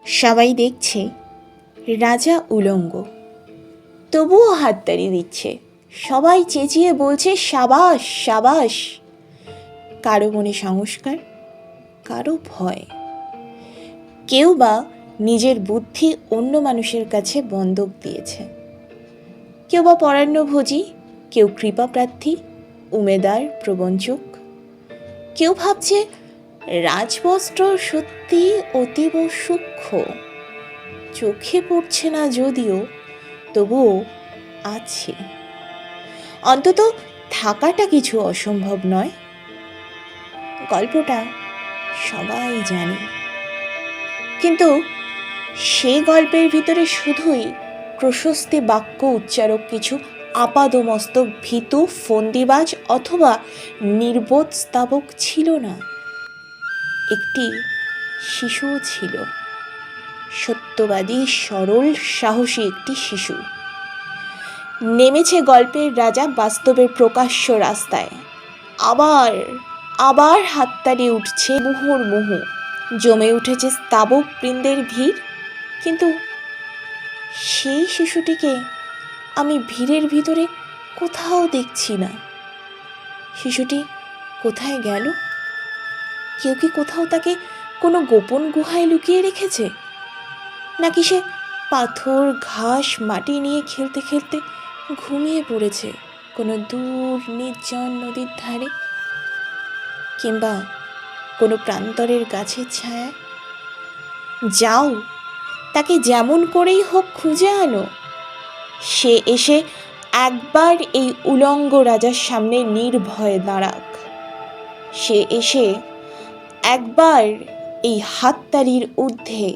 সবাই দেখছে রাজা উলঙ্গ, তবুও হাততালি দিচ্ছে। সবাই চেঁচিয়ে বলছে সাবাস সাবাস। কারো মনে সংস্কার, কারো ভয়। কেউ বা নিজের বুদ্ধি অন্য মানুষের কাছে বন্ধক দিয়েছে। কেউ বা পরাণ্যভোজী, কেউ কৃপাপ্রার্থী, উমেদার, প্রবঞ্চক। কেউ ভাবছে রাজবস্ত্র সত্যি অতীব সূক্ষ্ম, চোখে পড়ছে না যদিও, তবুও আছে। অন্তত থাকাটা কিছু অসম্ভব নয়। গল্পটা সবাই জানে, কিন্তু সেই গল্পের ভিতরে শুধুই প্রশস্তি বাক্য উচ্চারক কিছু আপাদমস্তক ভীতু ফন্দিবাজ অথবা নির্বোধ স্তাবক ছিল না। একটি শিশুও ছিল, সত্যবাদী, সরল, সাহসী একটি শিশু। নেমেছে গল্পের রাজা বাস্তবের প্রকাশ্য রাস্তায়। আবার আবার হাততালি উঠছে মুহুর্মুহু, জমে উঠেছে স্তাবক বৃন্দের ভিড়। কিন্তু সেই শিশুটিকে আমি ভিড়ের ভিতরে কোথাও দেখছি না। শিশুটি কোথায় গেল? কেউ কি কোথাও তাকে কোনো গোপন গুহায় লুকিয়ে রেখেছে? নাকি সে পাথর, ঘাস, মাটি নিয়ে খেলতে খেলতে ঘুমিয়ে পড়েছে কোনো দূর নির্জন নদীর ধারে, কিংবা কোনো প্রান্তরের গাছের ছায়ায়? যাও, তাকে যেমন করেই হোক খুঁজে আনো। সে এসে একবার এই উলঙ্গ রাজার সামনে নির্ভয়ে দাঁড়াক। সে এসে একবার এই হাততালির ঊর্ধ্বে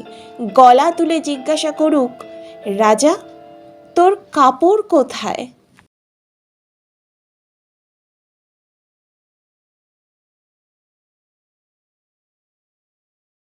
গলা তুলে জিজ্ঞাসা করুক, রাজা, তোর কাপড় কোথায়?